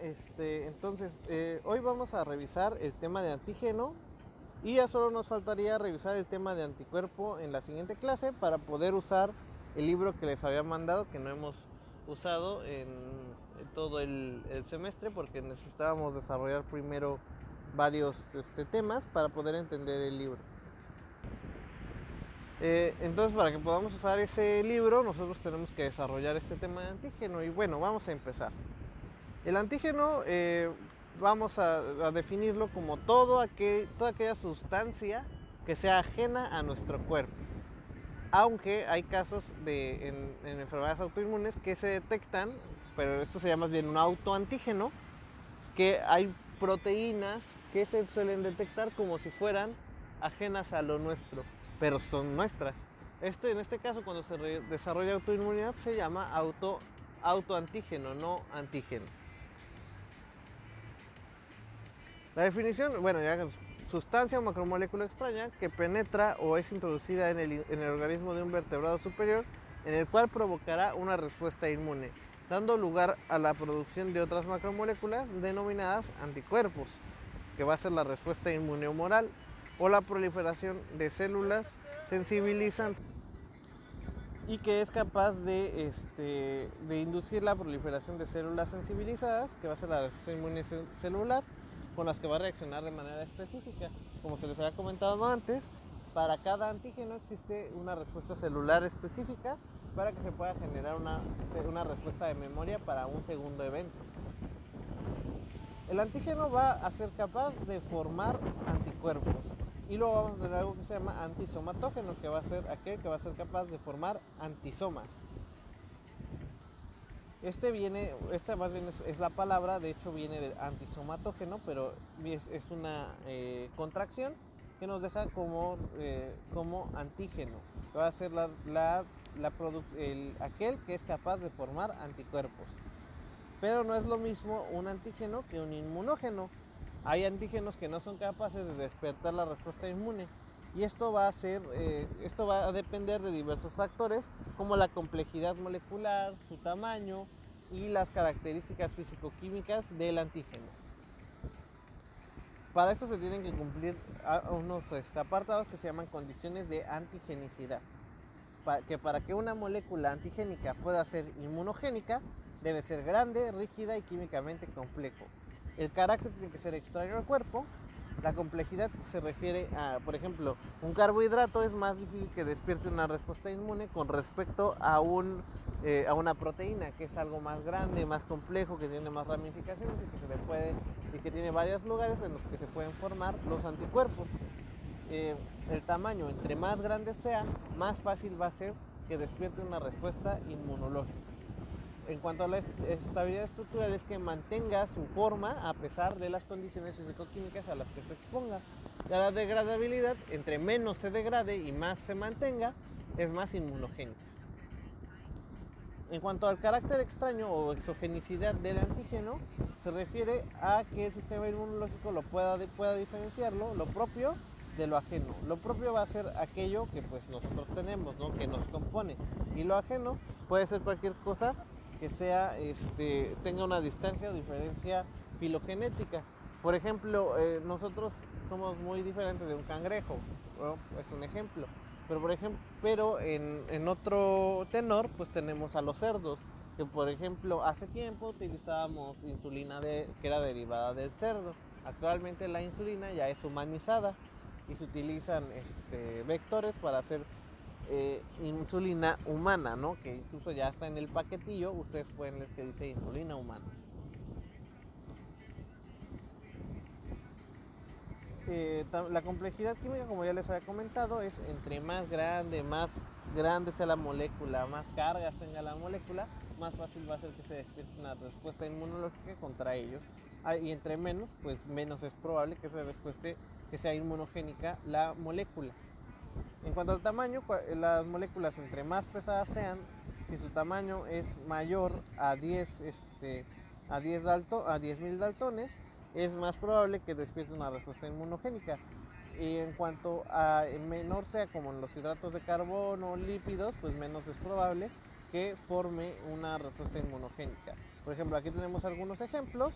Entonces, hoy vamos a revisar el tema de antígeno y ya solo nos faltaría revisar el tema de anticuerpo en la siguiente clase para poder usar el libro que les había mandado, que no hemos usado en todo el semestre porque necesitábamos desarrollar primero varios temas para poder entender el libro. Entonces, para que podamos usar ese libro, nosotros tenemos que desarrollar este tema de antígeno. Y bueno, vamos a empezar. El antígeno vamos a definirlo como toda aquella sustancia que sea ajena a nuestro cuerpo. Aunque hay casos en enfermedades autoinmunes que se detectan, pero esto se llama bien un autoantígeno, que hay proteínas que se suelen detectar como si fueran ajenas a lo nuestro, pero son nuestras. En este caso, cuando se desarrolla autoinmunidad, se llama autoantígeno, no antígeno. La definición, bueno, ya sustancia o macromolécula extraña que penetra o es introducida en el organismo de un vertebrado superior, en el cual provocará una respuesta inmune, dando lugar a la producción de otras macromoléculas denominadas anticuerpos, que va a ser la respuesta inmune humoral, o la proliferación de células sensibilizantes, y que es capaz de inducir la proliferación de células sensibilizadas, que va a ser la respuesta inmune celular, con las que va a reaccionar de manera específica. Como se les había comentado antes, para cada antígeno existe una respuesta celular específica para que se pueda generar una respuesta de memoria para un segundo evento. El antígeno va a ser capaz de formar anticuerpos y luego vamos a tener algo que se llama antisomatógeno, que va a ser aquel que va a ser capaz de formar antisomas. Esta más bien es la palabra, de hecho viene de antisomatógeno, pero es una contracción que nos deja como antígeno, que va a ser aquel que es capaz de formar anticuerpos. Pero no es lo mismo un antígeno que un inmunógeno. Hay antígenos que no son capaces de despertar la respuesta inmune. Y esto va a depender de diversos factores, como la complejidad molecular, su tamaño y las características físico-químicas del antígeno. Para esto se tienen que cumplir unos apartados que se llaman condiciones de antigenicidad. Para que una molécula antigénica pueda ser inmunogénica, debe ser grande, rígida y químicamente complejo. El carácter tiene que ser extraño al cuerpo. La complejidad se refiere a, por ejemplo, un carbohidrato es más difícil que despierte una respuesta inmune con respecto a una proteína, que es algo más grande, más complejo, que tiene más ramificaciones y que tiene varios lugares en los que se pueden formar los anticuerpos. El tamaño, entre más grande sea, más fácil va a ser que despierte una respuesta inmunológica. En cuanto a la estabilidad estructural, es que mantenga su forma a pesar de las condiciones físico-químicas a las que se exponga. La degradabilidad, entre menos se degrade y más se mantenga, es más inmunogénica. En cuanto al carácter extraño o exogenicidad del antígeno, se refiere a que el sistema inmunológico pueda diferenciarlo, lo propio de lo ajeno. Lo propio va a ser aquello que pues nosotros tenemos, ¿no?, que nos compone, y lo ajeno puede ser cualquier cosa que tenga una distancia o diferencia filogenética. Por ejemplo, nosotros somos muy diferentes de un cangrejo, ¿no? Es un ejemplo. Pero en otro tenor, pues tenemos a los cerdos, que por ejemplo hace tiempo utilizábamos insulina que era derivada del cerdo. Actualmente la insulina ya es humanizada y se utilizan vectores para hacer insulina humana, ¿no?, que incluso ya está en el paquetillo, ustedes pueden leer que dice insulina humana. La complejidad química, como ya les había comentado, es entre más grande sea la molécula, más cargas tenga la molécula, más fácil va a ser que se despierte una respuesta inmunológica contra ellos. Y entre menos, pues menos es probable que sea inmunogénica la molécula. En cuanto al tamaño, las moléculas entre más pesadas sean, si su tamaño es mayor a 10.000 daltones, es más probable que despierte una respuesta inmunogénica. Y en cuanto a menor sea, como en los hidratos de carbono o lípidos, pues menos es probable que forme una respuesta inmunogénica. Por ejemplo, aquí tenemos algunos ejemplos,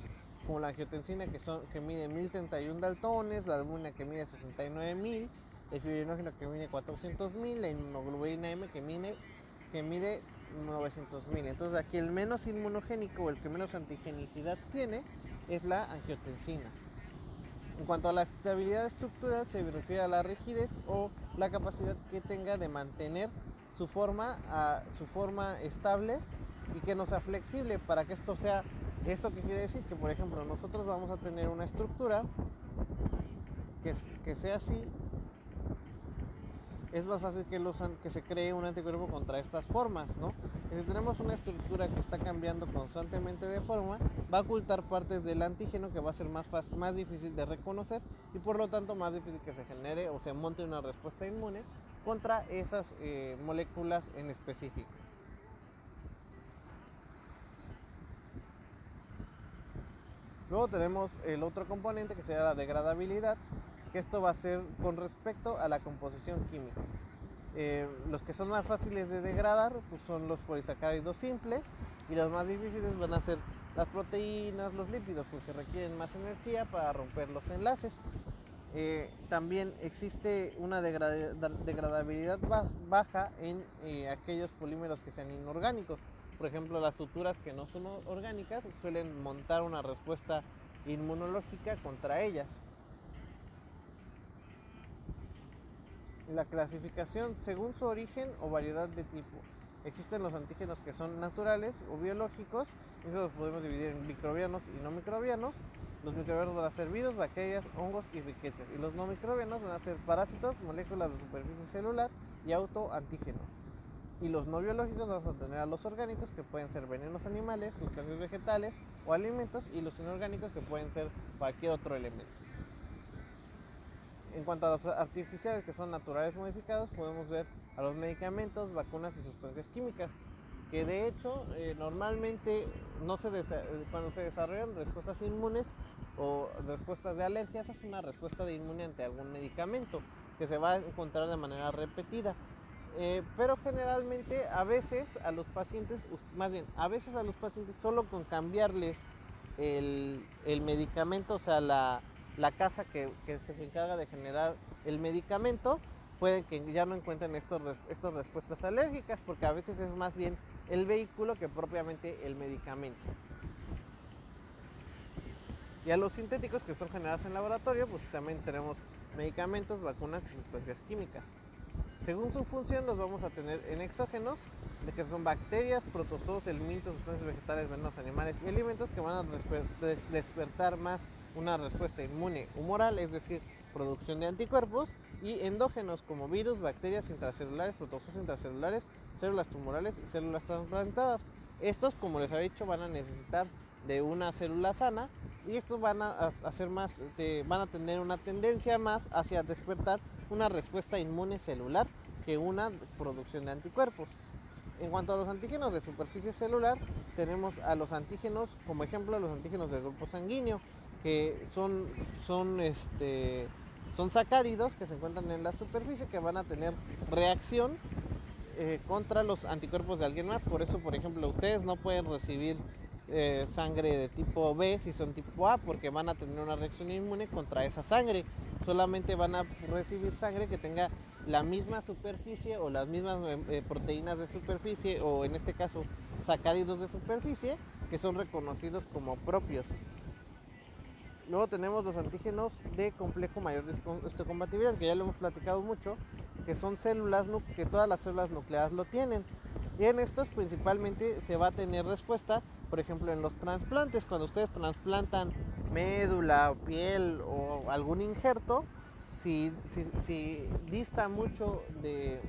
como la angiotensina que mide 1031 daltones, la albúmina que mide 69.000, el fibrinógeno que mide 400.000, la inmunoglobulina M que mide 900.000. Entonces aquí el menos inmunogénico o el que menos antigenicidad tiene es la angiotensina. En cuanto a la estabilidad estructural, se refiere a la rigidez o la capacidad que tenga de mantener su forma estable y que no sea flexible. Para que esto ¿esto qué quiere decir? Que por ejemplo nosotros vamos a tener una estructura que sea así. Es más fácil que se cree un anticuerpo contra estas formas, ¿no? Si tenemos una estructura que está cambiando constantemente de forma, va a ocultar partes del antígeno que va a ser más difícil de reconocer y por lo tanto más difícil que se genere o se monte una respuesta inmune contra esas moléculas en específico. Luego tenemos el otro componente que sería la degradabilidad, que esto va a ser con respecto a la composición química. Los que son más fáciles de degradar pues son los polisacáridos simples y los más difíciles van a ser las proteínas, los lípidos, porque requieren más energía para romper los enlaces. También existe una degradabilidad baja en aquellos polímeros que sean inorgánicos. Por ejemplo, las suturas que no son orgánicas suelen montar una respuesta inmunológica contra ellas. La clasificación según su origen o variedad de tipo. Existen los antígenos que son naturales o biológicos, esos los podemos dividir en microbianos y no microbianos. Los microbianos van a ser virus, bacterias, hongos y riquezas. Y los no microbianos van a ser parásitos, moléculas de superficie celular y autoantígenos. Y los no biológicos vamos a tener a los orgánicos, que pueden ser venenos animales, sustancias vegetales o alimentos, y los inorgánicos, que pueden ser cualquier otro elemento. En cuanto a los artificiales, que son naturales modificados, podemos ver a los medicamentos, vacunas y sustancias químicas, que de hecho normalmente cuando se desarrollan respuestas inmunes o respuestas de alergias, es una respuesta de inmune ante algún medicamento que se va a encontrar de manera repetida. Pero generalmente a veces a los pacientes solo con cambiarles el medicamento, o sea la casa que se encarga de generar el medicamento, pueden que ya no encuentren estas respuestas alérgicas, porque a veces es más bien el vehículo que propiamente el medicamento. Y a los sintéticos, que son generados en laboratorio, pues también tenemos medicamentos, vacunas y sustancias químicas. Según su función, los vamos a tener en exógenos, de que son bacterias, protozoos, elementos, sustancias vegetales, venenos animales y alimentos, que van a despertar más una respuesta inmune humoral, es decir, producción de anticuerpos, y endógenos como virus, bacterias intracelulares, protozoos intracelulares, células tumorales y células trasplantadas. Estos, como les había dicho, van a necesitar de una célula sana, y estos van a tener una tendencia más hacia despertar una respuesta inmune celular que una producción de anticuerpos. En cuanto a los antígenos de superficie celular, tenemos a los antígenos, como ejemplo, los antígenos del grupo sanguíneo, que son sacáridos que se encuentran en la superficie, que van a tener reacción contra los anticuerpos de alguien más. Por eso, por ejemplo, ustedes no pueden recibir sangre de tipo B si son tipo A, porque van a tener una reacción inmune contra esa sangre. Solamente van a recibir sangre que tenga la misma superficie o las mismas proteínas de superficie, o en este caso sacáridos de superficie, que son reconocidos como propios. Luego tenemos los antígenos de complejo mayor histocompatibilidad, que ya lo hemos platicado mucho, que son células que todas las células nucleadas lo tienen. Y en estos principalmente se va a tener respuesta, por ejemplo, en los trasplantes. Cuando ustedes trasplantan médula o piel o algún injerto, si dista mucho de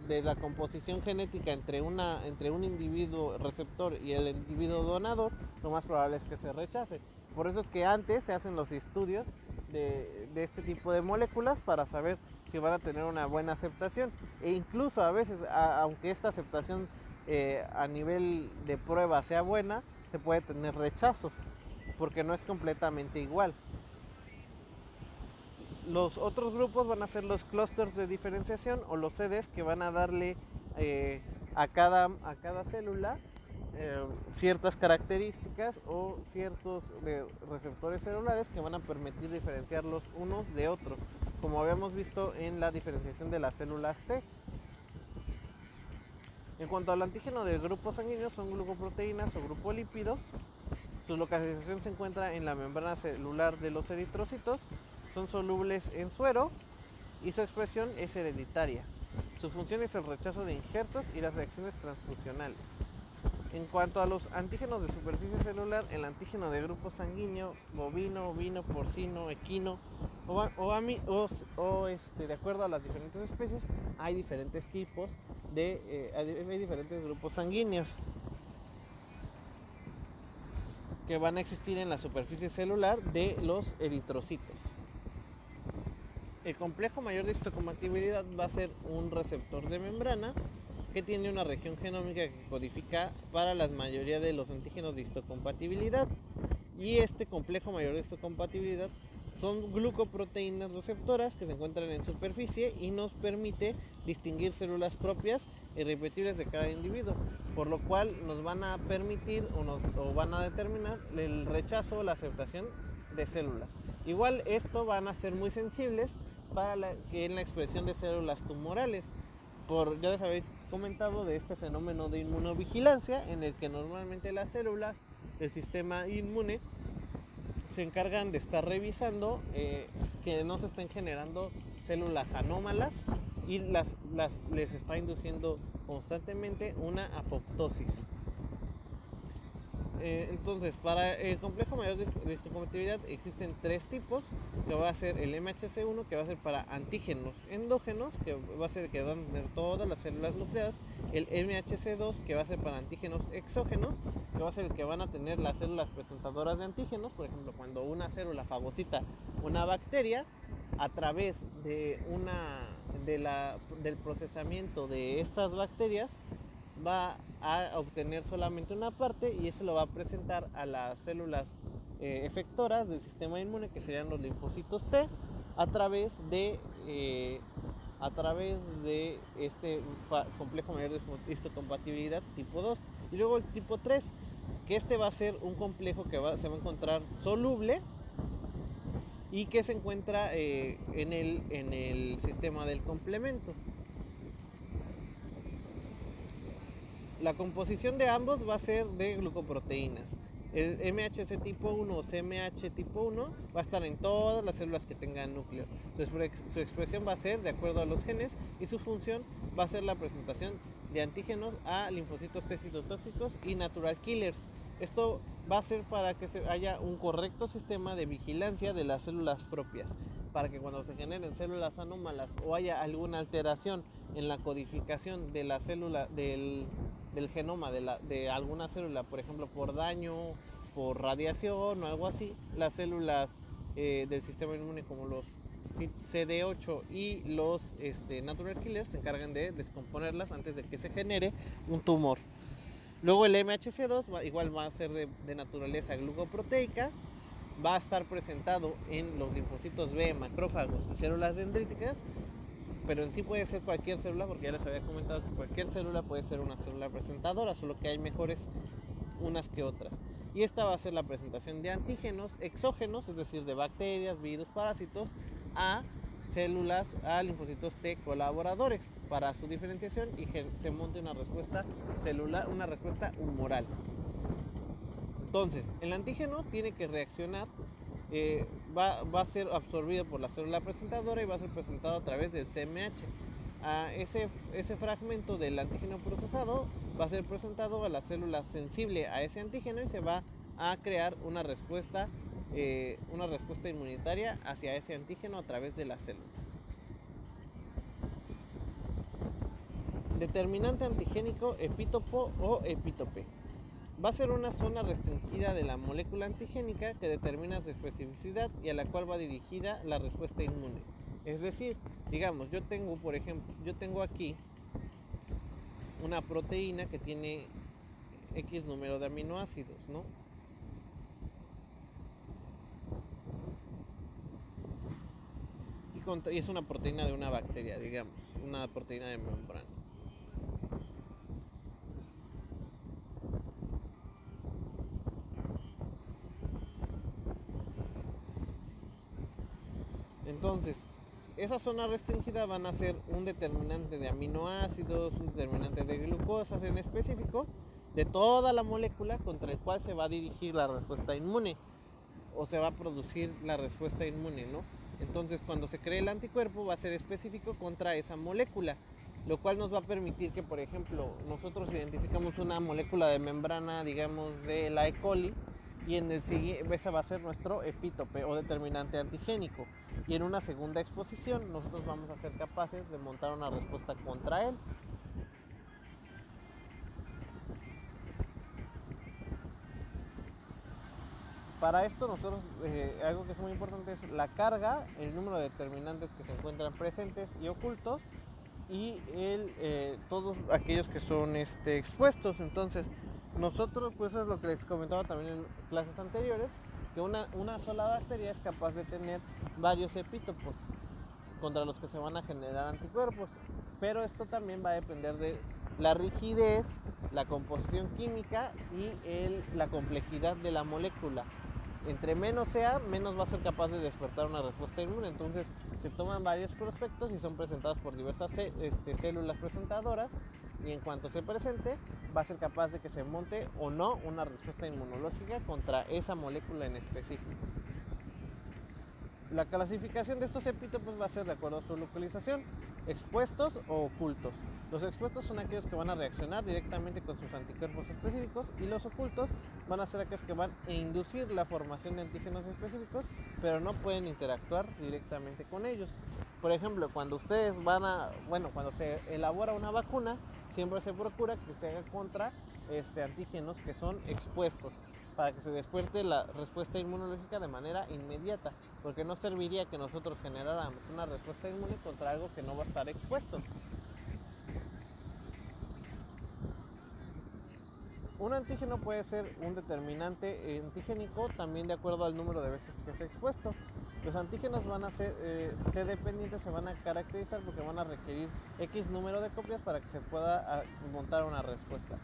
la composición genética entre un individuo receptor y el individuo donador, lo más probable es que se rechace. Por eso es que antes se hacen los estudios de este tipo de moléculas para saber si van a tener una buena aceptación. E incluso a veces, aunque esta aceptación a nivel de prueba sea buena, se puede tener rechazos, porque no es completamente igual. Los otros grupos van a ser los clústeres de diferenciación o los CDs, que van a darle a cada célula ciertas características o ciertos receptores celulares que van a permitir diferenciarlos unos de otros, como habíamos visto en la diferenciación de las células T. En cuanto al antígeno de grupos sanguíneos, son glucoproteínas o grupolipídos. Su localización se encuentra en la membrana celular de los eritrocitos, son solubles en suero y su expresión es hereditaria. Su función es el rechazo de injertos y las reacciones transfusionales. En cuanto a los antígenos de superficie celular, el antígeno de grupo sanguíneo, bovino, ovino, porcino, equino de acuerdo a las diferentes especies, hay diferentes tipos hay diferentes grupos sanguíneos que van a existir en la superficie celular de los eritrocitos. El complejo mayor de histocompatibilidad va a ser un receptor de membrana que tiene una región genómica que codifica para la mayoría de los antígenos de histocompatibilidad. Y este complejo mayor de histocompatibilidad son glucoproteínas receptoras que se encuentran en superficie y nos permite distinguir células propias y repetibles de cada individuo, por lo cual nos van a permitir o van a determinar el rechazo o la aceptación de células. Igual esto van a ser muy sensibles para la expresión de células tumorales. Ya les habéis comentado de este fenómeno de inmunovigilancia en el que normalmente las células del sistema inmune se encargan de estar revisando que no se estén generando células anómalas y les está induciendo constantemente una apoptosis. Entonces, para el complejo mayor de histocompatibilidad existen tres tipos, que va a ser el MHC1, que va a ser para antígenos endógenos, que va a ser que van a tener todas las células nucleadas, el MHC2, que va a ser para antígenos exógenos, que va a ser el que van a tener las células presentadoras de antígenos. Por ejemplo, cuando una célula fagocita una bacteria, a través de del procesamiento de estas bacterias, va a obtener solamente una parte y eso lo va a presentar a las células efectoras del sistema inmune, que serían los linfocitos T, a través de este complejo mayor de histocompatibilidad tipo 2. Y luego el tipo 3, que este va a ser un complejo que se va a encontrar soluble y que se encuentra en el sistema del complemento. La composición de ambos va a ser de glucoproteínas. El MHC tipo 1 o CMH tipo 1 va a estar en todas las células que tengan núcleo. Su expresión va a ser de acuerdo a los genes y su función va a ser la presentación de antígenos a linfocitos T citotóxicos y natural killers. Esto va a ser para que haya un correcto sistema de vigilancia de las células propias, para que cuando se generen células anómalas o haya alguna alteración en la codificación de la célula del genoma de alguna célula, por ejemplo por daño, por radiación o algo así, las células del sistema inmune como los CD8 y los natural killers se encargan de descomponerlas antes de que se genere un tumor. Luego el MHC2 igual va a ser de naturaleza glucoproteica, va a estar presentado en los linfocitos B, macrófagos y células dendríticas, pero en sí puede ser cualquier célula, porque ya les había comentado que cualquier célula puede ser una célula presentadora, solo que hay mejores unas que otras. Y esta va a ser la presentación de antígenos exógenos, es decir, de bacterias, virus, parásitos, a células, a linfocitos T colaboradores para su diferenciación y se monte una respuesta celular, una respuesta humoral. Entonces, el antígeno tiene que reaccionar, va a ser absorbido por la célula presentadora y va a ser presentado a través del CMH. Ese fragmento del antígeno procesado va a ser presentado a la célula sensible a ese antígeno y se va a crear una respuesta inmunitaria hacia ese antígeno a través de las células. Determinante antigénico epítopo o epítope. Va a ser una zona restringida de la molécula antigénica que determina su especificidad y a la cual va dirigida la respuesta inmune. Es decir, digamos, yo tengo aquí una proteína que tiene X número de aminoácidos, ¿no? Y es una proteína de una bacteria, digamos, una proteína de membrana. Entonces, esa zona restringida van a ser un determinante de aminoácidos, un determinante de glucosas en específico, de toda la molécula contra el cual se va a dirigir la respuesta inmune o se va a producir la respuesta inmune, ¿no? Entonces, cuando se cree el anticuerpo va a ser específico contra esa molécula, lo cual nos va a permitir que, por ejemplo, nosotros identificamos una molécula de membrana, digamos, de la E. coli, y en el siguiente, ese va a ser nuestro epítope o determinante antigénico. Y en una segunda exposición nosotros vamos a ser capaces de montar una respuesta contra él. Para esto nosotros, algo que es muy importante es la carga, el número de determinantes que se encuentran presentes y ocultos, y todos aquellos que son expuestos. Entonces, nosotros, pues eso es lo que les comentaba también en clases anteriores, que una sola bacteria es capaz de tener varios epítopos contra los que se van a generar anticuerpos. Pero esto también va a depender de la rigidez, la composición química y la complejidad de la molécula. Entre menos sea, menos va a ser capaz de despertar una respuesta inmune. Entonces se toman varios prospectos y son presentados por diversas células presentadoras, y en cuanto se presente va a ser capaz de que se monte o no una respuesta inmunológica contra esa molécula en específico. La clasificación de estos epítopos va a ser de acuerdo a su localización, expuestos o ocultos. Los expuestos son aquellos que van a reaccionar directamente con sus anticuerpos específicos, y los ocultos van a ser aquellos que van a inducir la formación de antígenos específicos, pero no pueden interactuar directamente con ellos. Por ejemplo, cuando cuando se elabora una vacuna, siempre se procura que se haga contra antígenos que son expuestos, para que se despierte la respuesta inmunológica de manera inmediata, porque no serviría que nosotros generáramos una respuesta inmune contra algo que no va a estar expuesto. Un antígeno puede ser un determinante antigénico también de acuerdo al número de veces que se ha expuesto. Los antígenos van a ser T dependientes, se van a caracterizar porque van a requerir X número de copias para que se pueda montar una respuesta.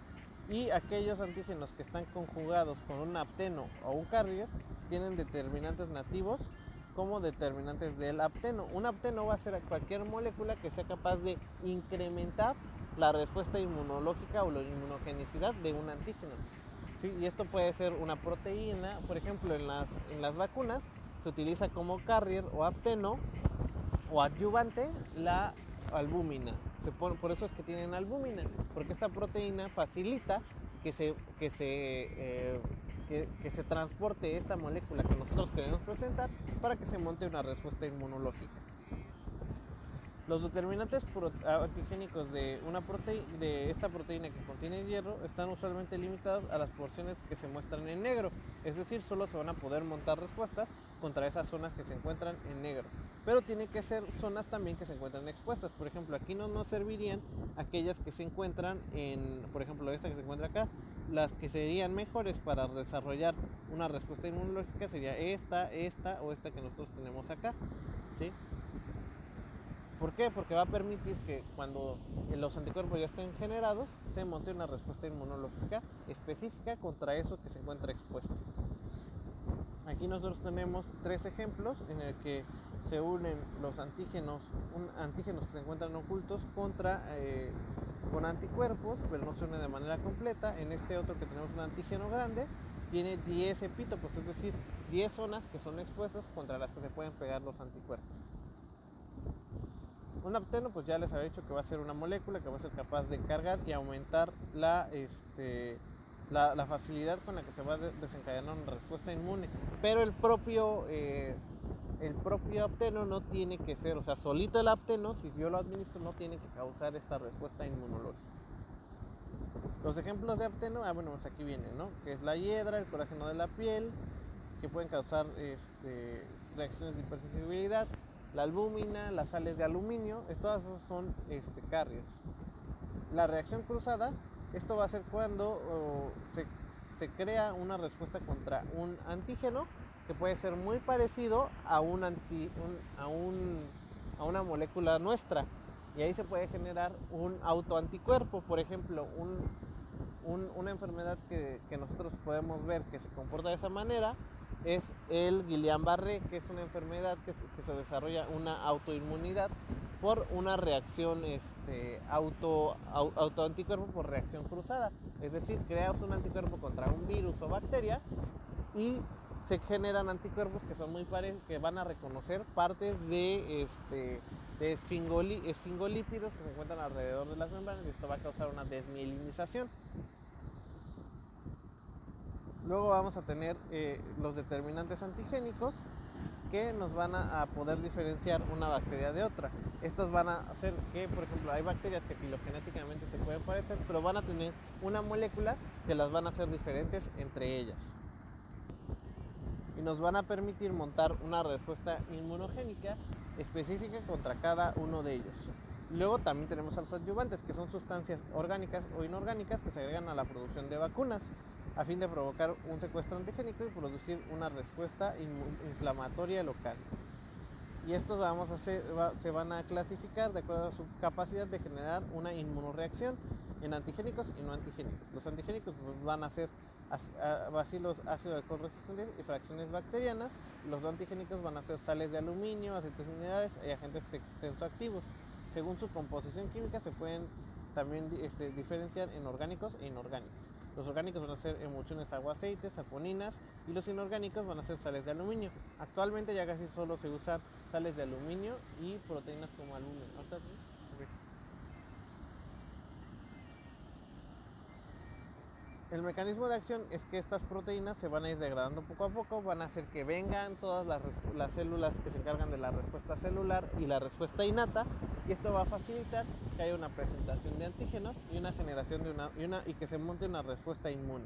Y aquellos antígenos que están conjugados con un apteno o un carrier tienen determinantes nativos como determinantes del apteno. Un apteno va a ser cualquier molécula que sea capaz de incrementar la respuesta inmunológica o la inmunogenicidad de un antígeno. ¿Sí? Y esto puede ser una proteína, por ejemplo, en las vacunas se utiliza como carrier o apteno o adyuvante la albúmina. Por eso es que tienen albúmina, porque esta proteína facilita que se transporte esta molécula que nosotros queremos presentar para que se monte una respuesta inmunológica. Los determinantes antigénicos de esta proteína que contiene hierro están usualmente limitados a las porciones que se muestran en negro, es decir, solo se van a poder montar respuestas contra esas zonas que se encuentran en negro. Pero tiene que ser zonas también que se encuentran expuestas. Por ejemplo, aquí no nos servirían aquellas que se encuentran por ejemplo, esta que se encuentra acá. Las que serían mejores para desarrollar una respuesta inmunológica sería esta o esta que nosotros tenemos acá, ¿sí? ¿Por qué? Porque va a permitir que cuando los anticuerpos ya estén generados, se monte una respuesta inmunológica específica contra eso que se encuentra expuesto. Aquí nosotros tenemos 3 ejemplos en el que se unen los antígenos que se encuentran ocultos con anticuerpos, pero no se unen de manera completa. En este otro que tenemos un antígeno grande, tiene 10 epítopos, es decir, 10 zonas que son expuestas contra las que se pueden pegar los anticuerpos. Un apteno, pues ya les había dicho que va a ser una molécula que va a ser capaz de cargar y aumentar la facilidad con la que se va a desencadenar una respuesta inmune. Pero el propio apteno no tiene que ser, o sea, solito el apteno, si yo lo administro, no tiene que causar esta respuesta inmunológica. Los ejemplos de apteno, pues aquí vienen, ¿no? Que es la hiedra, el colágeno de la piel, que pueden causar reacciones de hipersensibilidad. La albúmina, las sales de aluminio, todas esas son carriers. La reacción cruzada, esto va a ser cuando se crea una respuesta contra un antígeno que puede ser muy parecido a una molécula nuestra, y ahí se puede generar un autoanticuerpo. Por ejemplo, una enfermedad que nosotros podemos ver que se comporta de esa manera es el Guillain-Barré, que es una enfermedad que se desarrolla una autoinmunidad por una reacción autoanticuerpo por reacción cruzada. Es decir, creamos un anticuerpo contra un virus o bacteria y se generan anticuerpos que son que van a reconocer partes de esfingolípidos que se encuentran alrededor de las membranas, y esto va a causar una desmielinización. Luego vamos a tener los determinantes antigénicos, que nos van a poder diferenciar una bacteria de otra. Estos van a hacer que, por ejemplo, hay bacterias que filogenéticamente se pueden parecer, pero van a tener una molécula que las van a hacer diferentes entre ellas. Y nos van a permitir montar una respuesta inmunogénica específica contra cada uno de ellos. Luego también tenemos a los adyuvantes, que son sustancias orgánicas o inorgánicas que se agregan a la producción de vacunas a fin de provocar un secuestro antigénico y producir una respuesta inflamatoria local. Y estos se van a clasificar de acuerdo a su capacidad de generar una inmunoreacción en antigénicos y no antigénicos. Los antigénicos van a ser bacilos ácido alcohol resistentes y fracciones bacterianas. Los no antigénicos van a ser sales de aluminio, aceites minerales y agentes tensoactivos. Según su composición química se pueden también diferenciar en orgánicos e inorgánicos. Los orgánicos van a ser emulsiones agua-aceites, saponinas, y los inorgánicos van a ser sales de aluminio. Actualmente ya casi solo se usan sales de aluminio y proteínas como albúmina. El mecanismo de acción es que estas proteínas se van a ir degradando poco a poco, van a hacer que vengan todas las células que se encargan de la respuesta celular y la respuesta innata, y esto va a facilitar que haya una presentación de antígenos y una generación y que se monte una respuesta inmune.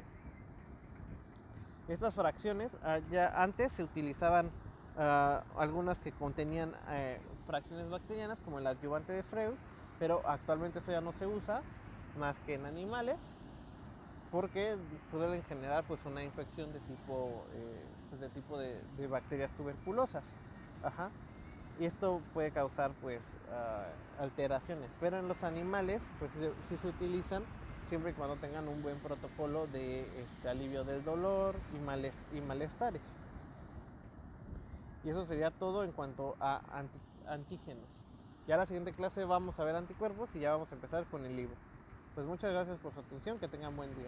Estas fracciones ya antes se utilizaban algunas que contenían fracciones bacterianas, como el adyuvante de Freud, pero actualmente eso ya no se usa más que en animales, porque pueden generar pues una infección de tipo de bacterias tuberculosas. Ajá. Y esto puede causar pues alteraciones, pero en los animales pues sí se utilizan siempre y cuando tengan un buen protocolo de alivio del dolor y malestares. Y eso sería todo en cuanto a antígenos. Ya en la siguiente clase vamos a ver anticuerpos y ya vamos a empezar con el libro. Pues muchas gracias por su atención, que tengan buen día.